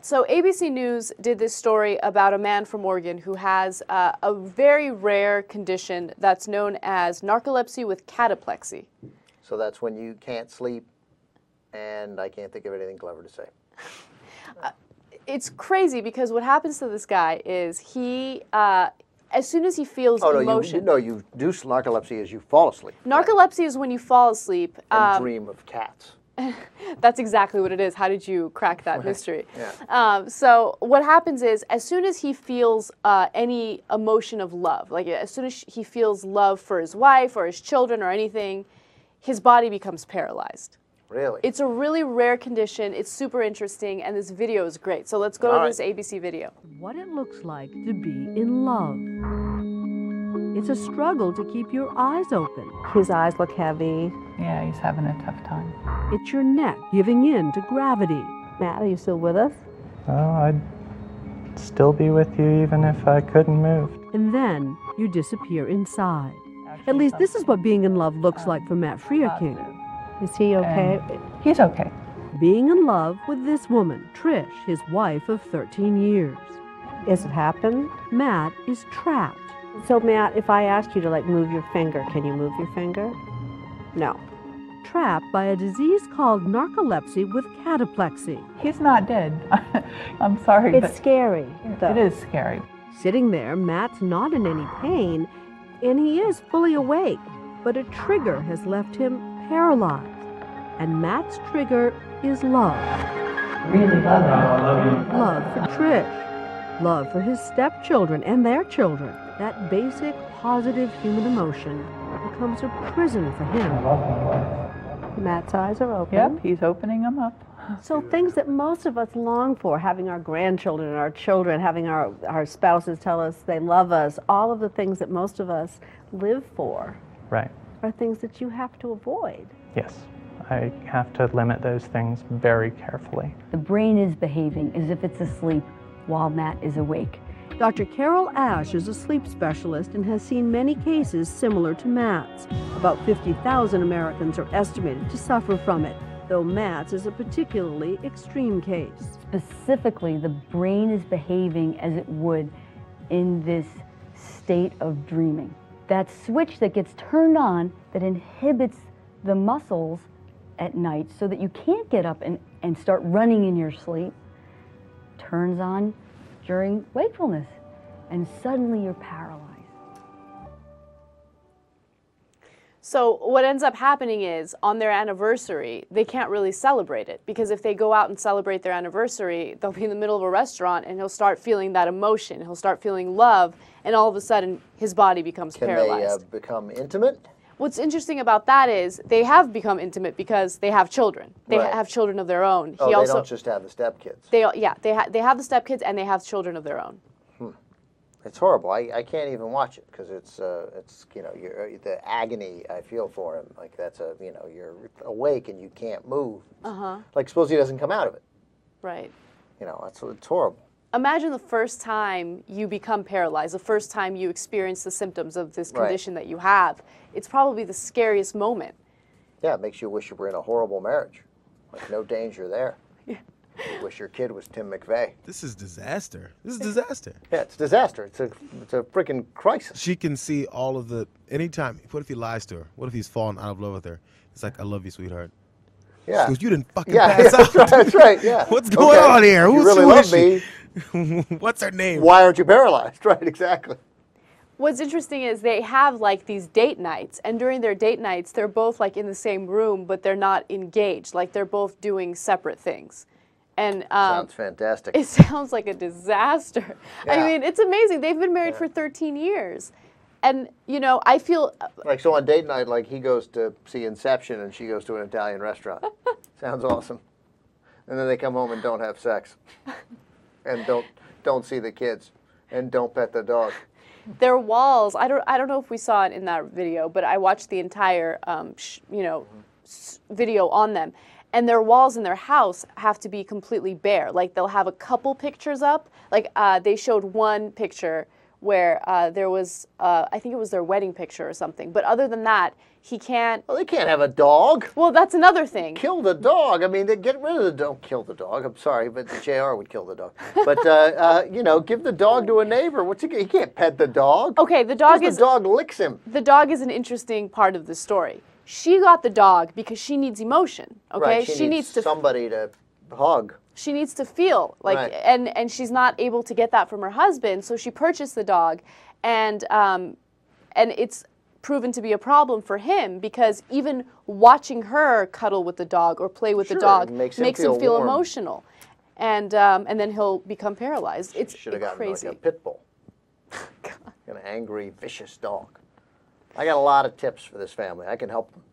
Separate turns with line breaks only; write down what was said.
So ABC News did this story about a man from Oregon who has a very rare condition that's known as narcolepsy with cataplexy.
So that's when you can't sleep, and I can't think of anything clever to say.
It's crazy because what happens to this guy is he, as soon as he feels emotion...
You do narcolepsy as you fall asleep.
Narcolepsy is when you fall asleep.
And dream of cats.
That's exactly what it is. How did you crack that mystery?
Yeah.
So what happens is, as soon as he feels any emotion of love, like as soon as he feels love for his wife or his children or anything, his body becomes paralyzed.
Really?
It's a really rare condition. It's super interesting, and this video is great. So let's go to this ABC video.
What it looks like to be in love. It's a struggle to keep your eyes open.
His eyes look heavy.
Yeah, he's having a tough time.
It's your neck giving in to gravity.
Matt, are you still with us?
Oh, I'd still be with you even if I couldn't move.
And then you disappear inside. At least this is what being in love looks like for Matt Freerking.
Is he okay?
He's okay.
Being in love with this woman, Trish, his wife of 13 years.
Has it happened?
Matt is trapped.
So Matt, if I asked you to move your finger, can you move your finger? No.
Trapped by a disease called narcolepsy with cataplexy.
He's not dead. I'm sorry.
It's scary, though.
It is scary.
Sitting there, Matt's not in any pain, and he is fully awake, but a trigger has left him paralyzed. And Matt's trigger is love.
Really love him.
Love for Trish. Love for his stepchildren and their children. That basic, positive human emotion becomes a prison for him.
Matt's eyes are open.
Yep, he's opening them up.
So things that most of us long for, having our grandchildren and our children, having our spouses tell us they love us, all of the things that most of us live for,
Right.
are things that you have to avoid.
Yes. I have to limit those things very carefully.
The brain is behaving as if it's asleep while Matt is awake.
Dr. Carol Ash is a sleep specialist and has seen many cases similar to Matt's. About 50,000 Americans are estimated to suffer from it, though Matt's is a particularly extreme case.
Specifically, the brain is behaving as it would in this state of dreaming. That switch that gets turned on that inhibits the muscles at night so that you can't get up and start running in your sleep turns on during wakefulness, and suddenly you're paralyzed.
So what ends up happening is, on their anniversary, they can't really celebrate it, because if they go out and celebrate their anniversary, they'll be in the middle of a restaurant and he'll start feeling that emotion, he'll start feeling love, and all of a sudden his body becomes paralyzed.
Can they become intimate?
What's interesting about that is they have become intimate because they have children. They
Right.
have children of their own.
Oh, they don't just have the stepkids.
They have the stepkids and they have children of their own.
It's horrible. I can't even watch it because it's the agony I feel for him. Like that's you're awake and you can't move. Like suppose he doesn't come out of it.
Right.
It's horrible.
Imagine the first time you become paralyzed, the first time you experience the symptoms of this condition that you have. It's probably the scariest moment.
Yeah, it makes you wish you were in a horrible marriage. Like no danger there. Yeah. You wish your kid was Tim McVeigh.
This is disaster. This is disaster.
Yeah, it's disaster. It's a freaking crisis.
She can see all of the, anytime, what if he lies to her? What if he's fallen out of love with her? It's like, I love you, sweetheart.
Yeah.
She goes, you didn't fucking
Yeah,
pass out.
that's right, yeah.
What's going on here?
You
Who's
really
who
love
is she?
me.
What's her name?
Why aren't you paralyzed? Right, exactly.
What's interesting is they have like these date nights, and during their date nights, they're both like in the same room, but they're not engaged. Like they're both doing separate things. And
sounds fantastic.
It sounds like a disaster.
Yeah.
I mean, it's amazing. They've been married for 13 years. And, I feel...
Like, so on date night, like, he goes to see Inception and she goes to an Italian restaurant. Sounds awesome. And then they come home and don't have sex. And don't see the kids. And don't pet the dog.
Their walls, I don't know if we saw it in that video, but I watched the entire, video on them. And their walls in their house have to be completely bare. Like, they'll have a couple pictures up. Like, they showed one picture where there was, I think it was their wedding picture or something. But other than that, He can't.
Well, they can't have a dog.
Well, that's another thing.
Kill the dog. I mean, they get rid of the dog. Kill the dog. I'm sorry, but the JR would kill the dog. But you know, give the dog to a neighbor. What's he can't pet the dog.
Okay, the dog is
the dog licks him.
The dog is an interesting part of the story. She got the dog because she needs emotion. Okay,
Right, she needs
to
somebody to hug.
she needs to feel like,
Right.
and she's not able to get that from her husband, so she purchased the dog, and it's proven to be a problem for him because even watching her cuddle with the dog or play with the
Sure,
dog
it makes him
feel
feel warm.
emotional, and then he'll become paralyzed. It's
Should have gotten
crazy.
like a pit bull. An angry, vicious dog. I got a lot of tips for this family. I can help them.